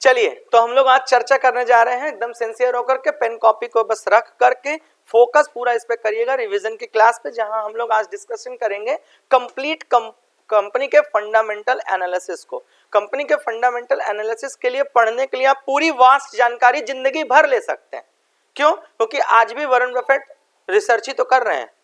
चलिए, तो हम लोग आज चर्चा करने जा रहे हैं एकदम सिंसियर होकर के, पेन कॉपी को बस रख करके फोकस पूरा इस पे करिएगा रिवीजन की क्लास पे, जहां हम लोग आज डिस्कशन करेंगे कंप्लीट कंपनी के फंडामेंटल एनालिसिस को। कंपनी के फंडामेंटल एनालिसिस के लिए पढ़ने के लिए आप पूरी वास्ट जानकारी जिंदगी भर ले सकते हैं। क्यों? क्योंकि आज भी वॉरेन बफेट रिसर्च ही तो कर रहे हैं।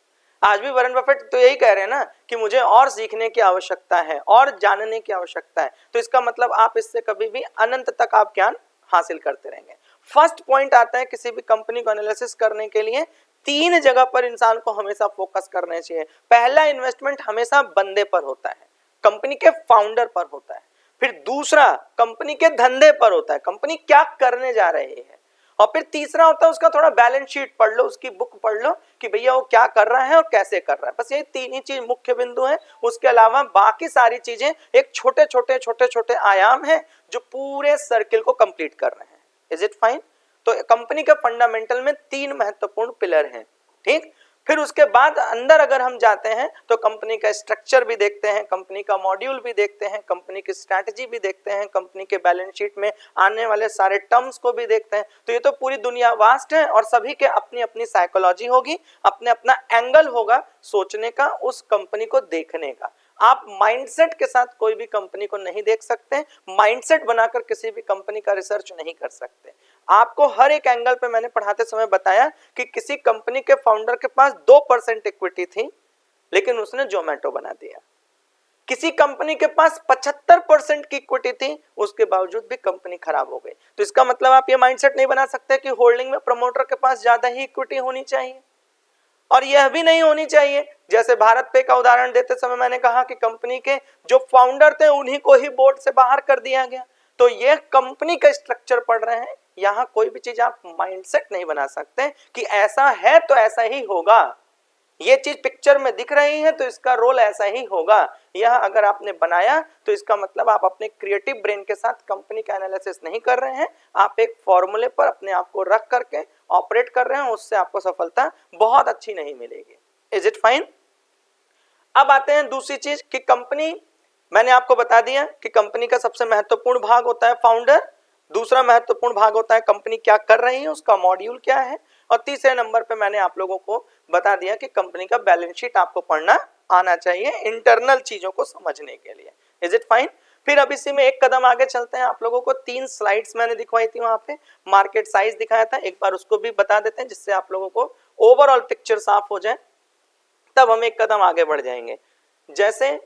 आज भी वॉरेन बफेट तो यही कह रहे हैं ना कि मुझे और सीखने की आवश्यकता है और जानने की आवश्यकता है। तो इसका मतलब आप इससे कभी भी अनंत तक आप ज्ञान हासिल करते रहेंगे। फर्स्ट पॉइंट आता है किसी भी कंपनी को एनालिसिस करने के लिए 3 जगह पर इंसान को हमेशा फोकस करना चाहिए। पहला, इन्वेस्टमेंट हमेशा बंदे पर होता है, कंपनी के फाउंडर पर होता है। फिर दूसरा, कंपनी के धंधे पर होता है, कंपनी क्या करने जा रही है। और फिर तीसरा होता है उसका थोड़ा बैलेंस शीट पढ़ लो, उसकी बुक पढ़ लो कि भैया वो क्या कर रहा है और कैसे कर रहा है। बस ये 3 ही चीज मुख्य बिंदु है। उसके अलावा बाकी सारी चीजें एक छोटे छोटे आयाम है जो पूरे सर्किल को कंप्लीट कर रहे हैं। Is it fine? तो कंपनी के फंडामेंटल में 3 महत्वपूर्ण पिलर हैं। ठीक, फिर उसके बाद अंदर अगर हम जाते हैं तो कंपनी का स्ट्रक्चर भी देखते हैं, कंपनी का मॉड्यूल भी देखते हैं, कंपनी की स्ट्रैटेजी भी देखते हैं, कंपनी के बैलेंस शीट में आने वाले सारे टर्म्स को भी देखते हैं। तो ये तो पूरी दुनिया वास्ट है और सभी के अपनी अपनी साइकोलॉजी होगी, अपने अपना एंगल होगा सोचने का, उस कंपनी को देखने का। आप माइंडसेट के साथ कोई भी कंपनी को नहीं देख सकते, माइंडसेट बनाकर किसी भी कंपनी का रिसर्च नहीं कर सकते। आपको हर एक एंगल पे मैंने पढ़ाते समय बताया कि किसी कंपनी के फाउंडर के पास 2% इक्विटी थी लेकिन उसने जोमेटो बना दिया। किसी कंपनी के पास 75% की इक्विटी थी, उसके बावजूद भी कंपनी खराब हो गई। तो इसका मतलब आप ये माइंडसेट नहीं बना सकते कि होल्डिंग में प्रमोटर के पास ज्यादा ही इक्विटी होनी चाहिए। और यह भी नहीं होनी चाहिए, जैसे भारत पे का उदाहरण देते समय मैंने कहा कि कंपनी के जो फाउंडर थे उन्हीं को ही बोर्ड से बाहर कर दिया गया। तो यह कंपनी का स्ट्रक्चर पढ़ रहे हैं, यहां कोई भी चीज आप माइंडसेट नहीं बना सकते कि ऐसा है तो ऐसा ही होगा, ये चीज पिक्चर में दिख रही है तो इसका रोल ऐसा ही होगा। यह अगर आपने बनाया तो इसका मतलब आप अपने क्रिएटिव ब्रेन के साथ कंपनी का एनालिसिस नहीं कर रहे हैं, आप एक फॉर्मूले पर अपने आप को रख करके ऑपरेट कर रहे हैं, उससे आपको सफलता बहुत अच्छी नहीं मिलेगी। Is it fine? अब आते हैं दूसरी चीज कि कंपनी, मैंने आपको बता दिया कि कंपनी का सबसे महत्वपूर्ण भाग होता है फाउंडर, दूसरा महत्वपूर्ण भाग होता है कंपनी क्या कर रही है, उसका मॉड्यूल क्या है, और तीसरे नंबर पे मैंने आप लोगों को बता दिया कि कंपनी का बैलेंस शीट आपको पढ़ना आना चाहिए इंटरनल चीजों को समझने के लिए। Is it fine? फिर अब इसी में एक कदम आगे चलते हैं। आप लोगों को 3 स्लाइड्स मैंने दिखवाई थी, वहां पे मार्केट साइज दिखाया था, एक बार उसको भी बता देते हैं जिससे आप लोगों को ओवरऑल पिक्चर साफ हो जाए, तब हम एक कदम आगे बढ़ जाएंगे। जैसे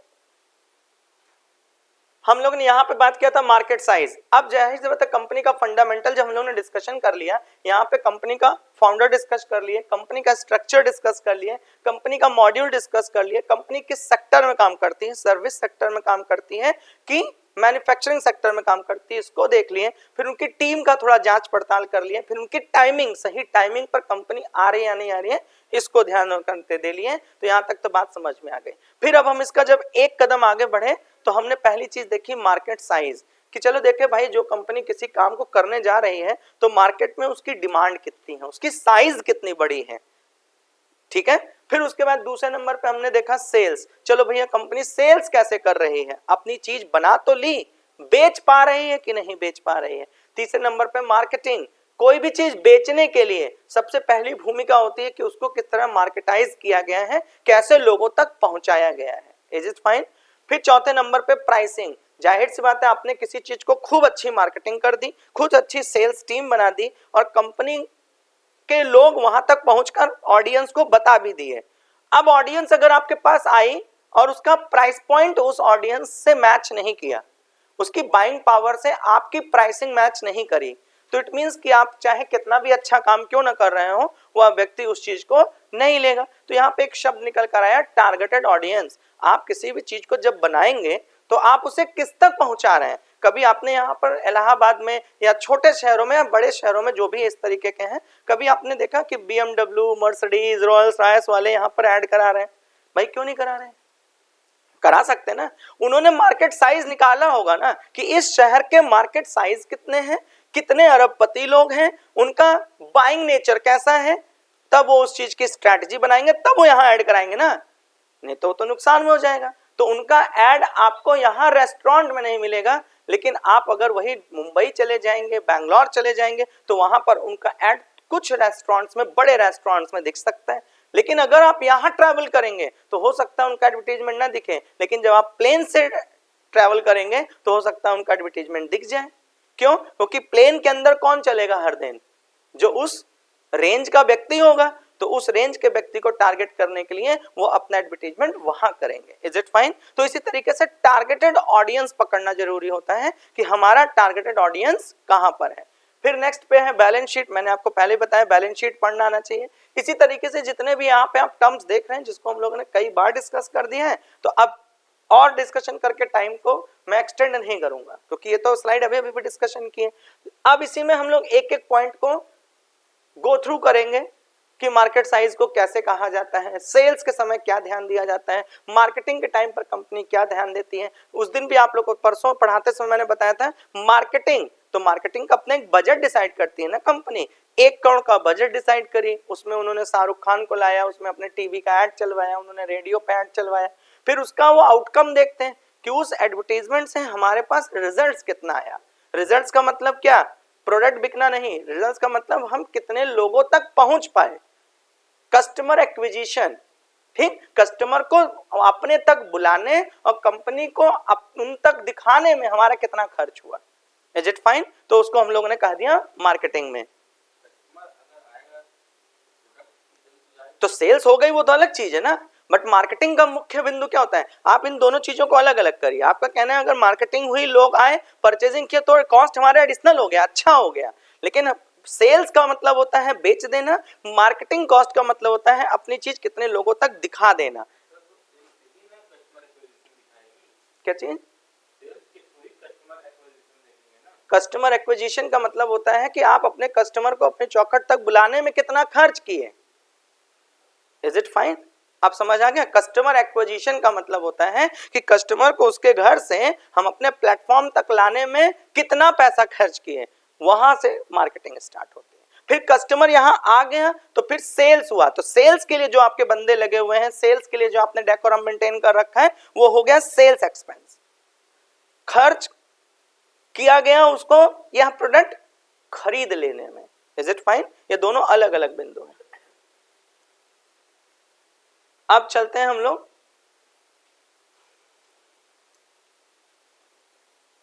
हम लोग ने यहाँ पे बात किया था मार्केट साइज। अब जाहिर सी बात है कंपनी का फंडामेंटल जब हम लोगों ने डिस्कशन कर लिया, यहाँ पे कंपनी का फाउंडर डिस्कस कर लिए, कंपनी का स्ट्रक्चर डिस्कस कर लिए, कंपनी का मॉड्यूल डिस्कस कर लिए, कंपनी किस सेक्टर में काम करती है, सर्विस सेक्टर में काम करती है कि मैन्युफैक्चरिंग सेक्टर में काम करती है, इसको देख लिए। फिर उनकी टीम का थोड़ा जांच पड़ताल कर लिए, फिर उनकी टाइमिंग, सही टाइमिंग पर कंपनी आ रही है या नहीं आ रही है, इसको ध्यान करते दे लिए। तो यहाँ तक तो बात समझ में आ गई। फिर अब हम इसका जब एक कदम आगे बढ़े तो हमने पहली चीज देखी मार्केट साइज, कि चलो देखे भाई जो कंपनी किसी काम को करने जा रही है तो मार्केट में उसकी डिमांड कितनी है, उसकी साइज कितनी बड़ी है। ठीक है, फिर उसके बाद दूसरे नंबर पे हमने देखा सेल्स। चलो भैया कंपनी सेल्स कैसे कर रही है, अपनी चीज बना तो ली, बेच पा रही है कि नहीं बेच पा रही है। तीसरे नंबर पे मार्केटिंग, कोई भी चीज बेचने के लिए सबसे पहली भूमिका होती है कि उसको किस तरह मार्केटाइज किया गया है, कैसे लोगों तक पहुंचाया गया है। Is it fine? फिर चौथे नंबर पे प्राइसिंग, जाहिर सी बात है आपने किसी चीज को खूब अच्छी मार्केटिंग कर दी, खूब अच्छी सेल्स टीम बना दी और कंपनी के लोग वहां तक पहुंचकर ऑडियंस को बता भी दिए। अब ऑडियंस अगर आपके पास आई और उसका प्राइस पॉइंट उस ऑडियंस से मैच नहीं किया, उसकी बाइंग पावर से आपकी प्राइसिंग मैच नहीं करी, तो इट मींस कि आप चाहे कितना भी अच्छा काम क्यों ना कर रहे हो, वह व्यक्ति उस चीज को नहीं लेगा। तो यहाँ पे एक शब्द निकल कर आया, टारगेटेड ऑडियंस। आप किसी भी चीज को जब बनाएंगे तो आप उसे किस तक पहुंचा रहे हैं। कभी आपने यहाँ पर इलाहाबाद में या छोटे शहरों में या बड़े शहरों में जो भी इस तरीके के हैं, कभी आपने देखा कि BMW, मर्सिडीज, रॉयल्स रॉयस वाले यहाँ पर ऐड करा रहे हैं? भाई क्यों नहीं करा रहे हैं? करा सकते ना, उन्होंने मार्केट साइज निकाला होगा ना कि इस शहर के मार्केट साइज कितने हैं, कितने अरबपति लोग हैं, उनका बाइंग नेचर कैसा है, तब वो उस चीज की स्ट्रैटेजी बनाएंगे, तब वो यहाँ ऐड कराएंगे ना, नहीं तो नुकसान में हो जाएगा। तो उनका एड आपको यहाँ रेस्टोरेंट में नहीं मिलेगा, लेकिन आप अगर वही मुंबई चले जाएंगे, बैंगलोर चले जाएंगे, तो वहां पर उनका एड कुछ रेस्टोरेंट्स में, बड़े रेस्टोरेंट्स में दिख सकता है। लेकिन अगर आप यहाँ ट्रैवल करेंगे तो हो सकता है उनका एडवर्टीजमेंट ना दिखे, लेकिन जब आप प्लेन से ट्रैवल करेंगे तो हो सकता है उनका एडवर्टीजमेंट दिख जाए। क्यों? क्योंकि प्लेन के अंदर कौन चलेगा हर दिन? जो उस रेंज का व्यक्ति होगा, तो उस रेंज के व्यक्ति को टारगेट करने के लिए वो अपना एडवर्टीजमेंट वहां करेंगे। Is it fine? तो इसी तरीके से टारगेटेड ऑडियंस पकड़ना जरूरी होता है कि हमारा टारगेटेड ऑडियंस कहां पर है। फिर नेक्स्ट पे है बैलेंस शीट। मैंने आपको पहले बताया बैलेंस शीट पढ़ना आना चाहिए। इसी तरीके से जितने भी यहाँ पे आप टर्म्स देख रहे हैं, जिसको हम लोगों ने कई बार डिस्कस कर दिए हैं, तो अब और डिस्कशन करके टाइम को मैं एक्सटेंड नहीं करूंगा, क्योंकि ये तो स्लाइड अभी भी डिस्कशन की है। अब इसी में हम लोग एक एक पॉइंट को गो थ्रू करेंगे कि मार्केट साइज को कैसे कहा जाता है, सेल्स के समय क्या ध्यान दिया जाता है, मार्केटिंग के टाइम पर कंपनी क्या ध्यान देती है। उस दिन भी आप लोग को परसों पढ़ाते समय मैंने बताया था मार्केटिंग, तो मार्केटिंग का अपना एक बजट डिसाइड करती है ना कंपनी। 1 करोड़ का बजट डिसाइड करी, उसमें उन्होंने शाहरुख खान को लाया, उसमें अपने टीवी का एड चलवाया, उन्होंने रेडियो पे एड चलवाया, फिर उसका वो आउटकम देखते हैं कि उस एडवर्टाइजमेंट से हमारे पास रिजल्ट्स कितना आया। रिजल्ट्स का मतलब क्या? प्रोडक्ट बिकना नहीं, रिजल्ट्स का मतलब हम कितने लोगों तक पहुंच पाए, कस्टमर एक्विजिशन। ठीक, कस्टमर को अपने तक बुलाने और कंपनी को उन तक दिखाने में हमारा कितना खर्च हुआ। Is it fine? तो उसको हम लोगों ने कह दिया मार्केटिंग में। तो सेल्स हो गई, वो तो अलग चीज है ना, बट मार्केटिंग का मुख्य बिंदु क्या होता है? आप इन दोनों चीजों को अलग अलग करिए। आपका कहना है अगर मार्केटिंग हुई, लोग आए, परचेजिंग किया, तो कॉस्ट हमारा एडिशनल हो गया, अच्छा हो गया। लेकिन सेल्स का मतलब होता है बेच देना, मार्केटिंग कॉस्ट का मतलब होता है अपनी चीज कितने लोगों तक दिखा देना। क्या चीज? कस्टमर एक्विजिशन का मतलब होता है कि आप अपने कस्टमर को अपने चौखट तक बुलाने में कितना खर्च किए। Is it fine? आप समझ आ गया? कस्टमर एक्विजिशन का मतलब होता है कि कस्टमर को उसके घर से हम अपने प्लेटफॉर्म तक लाने में कितना पैसा खर्च किए, वहां से मार्केटिंग स्टार्ट होती है। फिर कस्टमर यहां आ गया तो फिर सेल्स हुआ, तो सेल्स के लिए जो आपके बंदे लगे हुए हैं, सेल्स के लिए जो आपने डेकोरम मेंटेन कर रखा है, वो हो गया सेल्स एक्सपेंस। खर्च किया गया उसको यह प्रोडक्ट खरीद लेने में। Is it fine? ये दोनों अलग अलग बिंदु हैं। अब चलते हैं हम लोग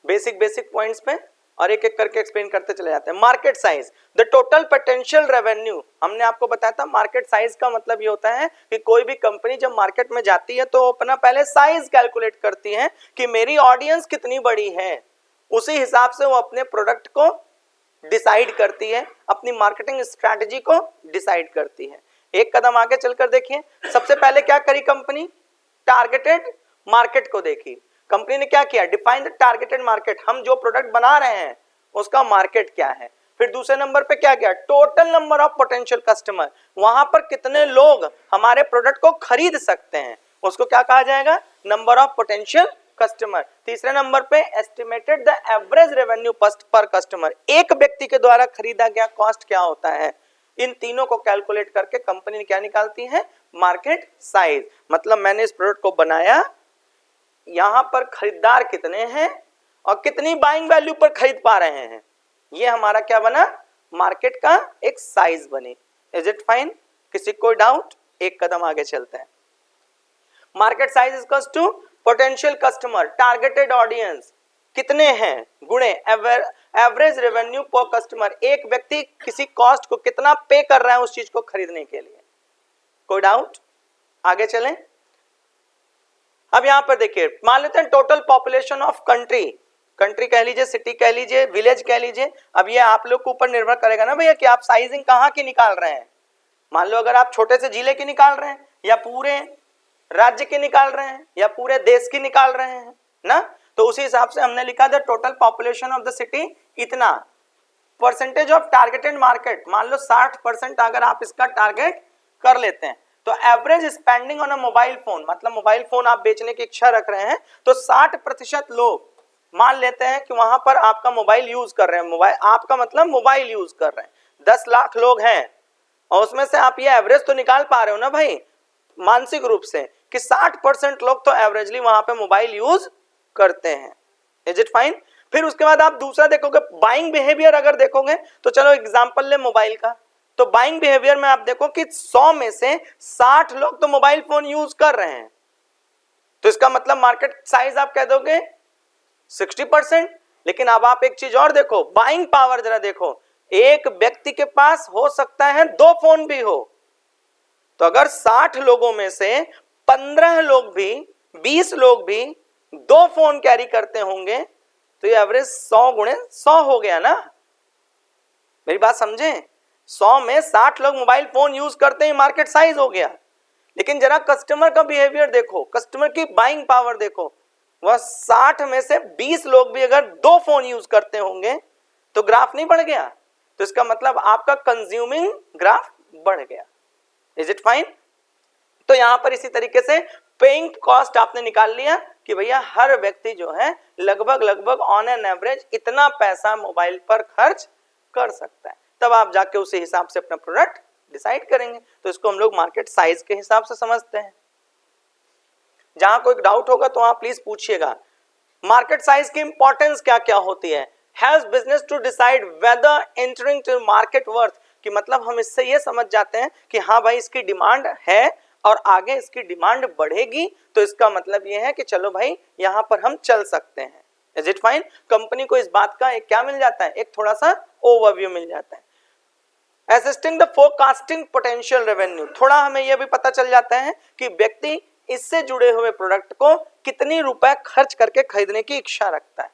बेसिक पॉइंट्स पे और एक एक करके एक्सप्लेन करते चले जाते हैं। Market size, the total potential revenue. हमने आपको बताया था मार्केट साइज का मतलब ये होता है कि कोई भी कंपनी जब मार्केट में जाती है तो अपना पहले साइज कैलकुलेट करती है कि मेरी ऑडियंस कितनी बड़ी है, उसी हिसाब से वो अपने प्रोडक्ट को डिसाइड करती है, अपनी मार्केटिंग स्ट्रैटेजी को डिसाइड करती है। एक कदम आगे चलकर देखिए, सबसे पहले क्या करी कंपनी? टारगेटेड मार्केट को देखी। कंपनी ने क्या किया? डिफाइन द टारगेटेड मार्केट, हम जो प्रोडक्ट बना रहे हैं उसका मार्केट क्या है। फिर दूसरे नंबर पे क्या किया? Total number of potential customer, वहां पर कितने लोग हमारे प्रोडक्ट को खरीद सकते हैं, उसको क्या कहा जाएगा? Number of potential customer. तीसरे नंबर पे एस्टिमेटेड द एवरेज रेवेन्यू पर कस्टमर, एक व्यक्ति के द्वारा खरीदा गया कॉस्ट क्या होता है। इन तीनों को कैलकुलेट करके कंपनी ने क्या निकालती है? Market size. मतलब मैंने इस प्रोडक्ट को बनाया, यहां पर खरीदार कितने हैं और कितनी बाइंग वैल्यू पर खरीद पा रहे हैं, ये हमारा क्या बना? मार्केट का एक साइज बनी। Is it fine? किसी कोई डाउट? एक कदम आगे चलते हैं। Market size equals to potential customer, targeted audience कितने हैं, गुणे एवरेज रेवेन्यू पर कस्टमर, एक व्यक्ति किसी कॉस्ट को कितना पे कर रहा है उस चीज को खरीदने के लिए। कोई डाउट? आगे चलें। अब यहां पर देखिए, मान लेते हैं टोटल पॉपुलेशन ऑफ कंट्री कह लीजिए, सिटी कह लीजिए, विलेज कह लीजिए। अब ये आप लोग के ऊपर निर्भर करेगा ना भैया कि आप साइजिंग कहां की निकाल रहे हैं। मान लो अगर आप छोटे से जिले की निकाल रहे हैं, या पूरे राज्य की निकाल रहे हैं, या पूरे देश की निकाल रहे हैं ना, तो उसी हिसाब से हमने लिखा the total population of the city इतना, परसेंटेज ऑफ टारगेटेड मार्केट, मान लो 60% अगर आप इसका टारगेट कर लेते हैं, तो average spending on a mobile phone, मतलब मोबाइल फोन आप बेचने की इच्छा रख रहे हैं, तो 60% लोग मान लेते हैं कि वहां पर आपका मोबाइल यूज कर रहे हैं। मोबाइल आपका मतलब मोबाइल यूज कर रहे हैं, 10 लाख लोग हैं, और उसमें से आप ये एवरेज तो निकाल पा रहे हो ना भाई, मानसिक रूप से कि 60% लोग तो एवरेजली वहां पे मोबाइल यूज करते हैं। Is it fine? फिर उसके बाद आप दूसरा देखोगे बाइंग बिहेवियर, अगर देखोगे तो चलो एग्जांपल ले मोबाइल का, तो बाइंग बिहेवियर में आप देखो कि 100 में से 60 लोग तो मोबाइल फोन यूज कर रहे हैं, तो इसका मतलब मार्केट साइज आप कह दोगे 60%। लेकिन अब आप एक चीज और देखो, बाइंग पावर जरा देखो, एक व्यक्ति के पास हो सकता है 2 फोन भी हो, तो अगर 60 लोगों में से 15 लोग भी 20 लोग भी 2 फोन कैरी करते होंगे तो ये एवरेज 100 गुणे 100 हो गया ना। मेरी बात समझे? 100 में 60 लोग मोबाइल फोन यूज करते हैं, मार्केट साइज हो गया। लेकिन जरा कस्टमर का बिहेवियर देखो, कस्टमर की बाइंग पावर देखो, वह 60 में से 20 लोग भी अगर 2 फोन यूज करते होंगे तो ग्राफ नहीं बढ़ गया? तो इसका मतलब आपका कंज्यूमिंग ग्राफ बढ़ गया। Is it fine? तो यहां पर इसी तरीके से पेइंग कॉस्ट आपने निकाल लिया कि भैया हर व्यक्ति जो है लगभग ऑन एन एवरेज इतना पैसा मोबाइल पर खर्च कर सकता है, तब आप जाके उसी हिसाब से अपना प्रोडक्ट डिसाइड करेंगे। तो इसको हम लोग मार्केट साइज के हिसाब से समझते हैं। जहां कोई डाउट होगा तो आप प्लीज पूछिएगा। मार्केट साइज की इंपॉर्टेंस क्या क्या होती है? Has business to decide whether entering to market worth, कि मतलब हम इससे ये समझ जाते हैं कि हाँ भाई इसकी डिमांड है और आगे इसकी डिमांड बढ़ेगी, तो इसका मतलब ये है कि चलो भाई यहां पर हम चल सकते हैं। Is it fine? कंपनी को इस बात का एक क्या मिल जाता है, एक थोड़ा सा ओवरव्यू मिल जाता है। Assisting the forecasting potential revenue, थोड़ा हमें यह भी पता चल जाता है कि व्यक्ति इससे जुड़े हुए प्रोडक्ट को कितनी रुपए खर्च करके खरीदने की इच्छा रखता है।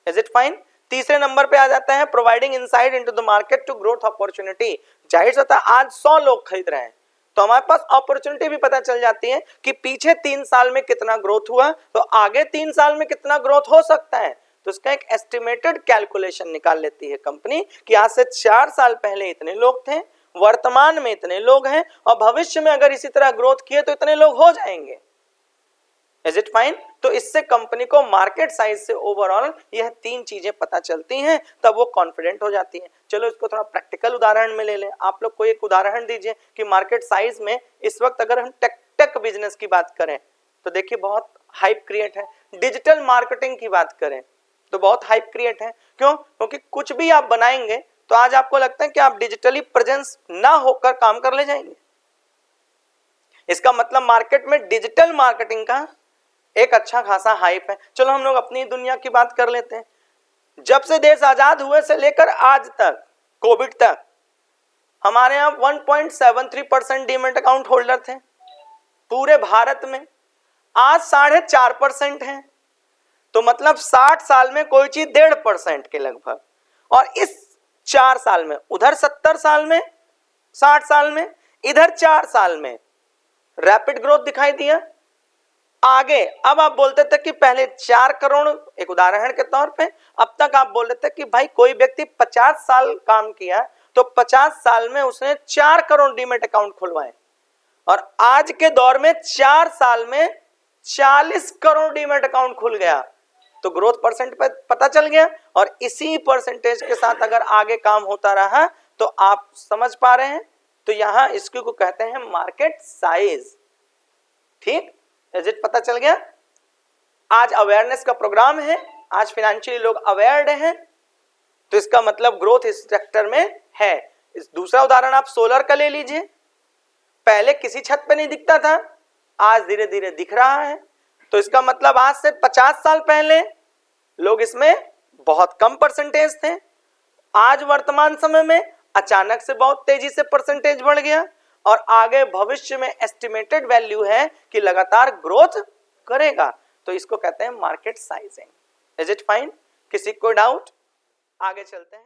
Is it fine? तीसरे नंबर पे आ जाता है providing insight into the market to growth opportunity. जाहिर होता है आज 100 लोग खरीद रहे हैं तो हमारे पास अपॉर्चुनिटी भी पता चल जाती है कि पीछे 3 साल में कितना ग्रोथ हुआ, तो आगे 3 साल में कितना ग्रोथ हो सकता है। तो इसका एक एस्टिमेटेड कैलकुलेशन निकाल लेती है कंपनी कि आज से 4 साल पहले इतने लोग थे, वर्तमान में इतने लोग हैं और भविष्य में अगर इसी तरह ग्रोथ किए तो इतने लोग हो जाएंगे। Is it fine? तो इससे कंपनी को मार्केट साइज से ओवरऑल यह 3 चीजें पता चलती हैं, तब वो कॉन्फिडेंट हो जाती है। चलो इसको थोड़ा प्रैक्टिकल उदाहरण में ले लें। आप लोग को एक उदाहरण दीजिए कि मार्केट साइज में इस वक्त अगर हम टेक बिजनेस की बात करें तो देखिए बहुत हाइप क्रिएट है। डिजिटल मार्केटिंग की बात करें तो बहुत हाइप क्रिएट है। क्यों? क्योंकि कुछ भी आप बनाएंगे तो आज आपको लगता है कि आप डिजिटली प्रेजेंस ना होकर काम कर ले जाएंगे। इसका मतलब मार्केट में डिजिटल मार्केटिंग का एक अच्छा खासा हाइप है। चलो हम लोग अपनी दुनिया की बात कर लेते हैं। जब से देश आजाद हुए से लेकर आज तक, कोविड तक, हमारे यहाँ 1.73% डीमैट अकाउंट होल्डर थे पूरे भारत में। आज 4.5% है, तो मतलब 60 साल में कोई चीज 1.5% के लगभग, और इस 4 साल में, उधर 70 साल में, 60 साल में, इधर 4 साल में रैपिड ग्रोथ दिखाई दिया। आगे अब आप बोलते थे कि पहले 4 करोड़, एक उदाहरण के तौर पे, अब तक आप बोल रहे थे कि भाई कोई व्यक्ति 50 साल काम किया तो 50 साल में उसने 4 करोड़ डीमैट अकाउंट खुलवाए, और आज के दौर में 4 साल में 40 करोड़ डीमैट अकाउंट खुल गया। तो ग्रोथ परसेंट पे पता चल गया, और इसी परसेंटेज के साथ अगर आगे काम होता रहा तो आप समझ पा रहे हैं। तो यहां इसको को कहते हैं मार्केट साइज। ठीक, इज इट? पता चल गया। आज अवेयरनेस का प्रोग्राम है, आज फाइनेंशियली लोग अवेयर्ड हैं, तो इसका मतलब ग्रोथ इस सेक्टर में है। इस दूसरा उदाहरण आप सोलर का ले लीजिए। पहले किसी छत पे नहीं दिखता था, आज धीरे धीरे दिख रहा है। तो इसका मतलब आज से 50 साल पहले लोग इसमें बहुत कम परसेंटेज थे, आज वर्तमान समय में अचानक से बहुत तेजी से परसेंटेज बढ़ गया, और आगे भविष्य में एस्टिमेटेड वैल्यू है कि लगातार ग्रोथ करेगा। तो इसको कहते हैं market sizing. Is it fine? किसी को डाउट? आगे चलते हैं।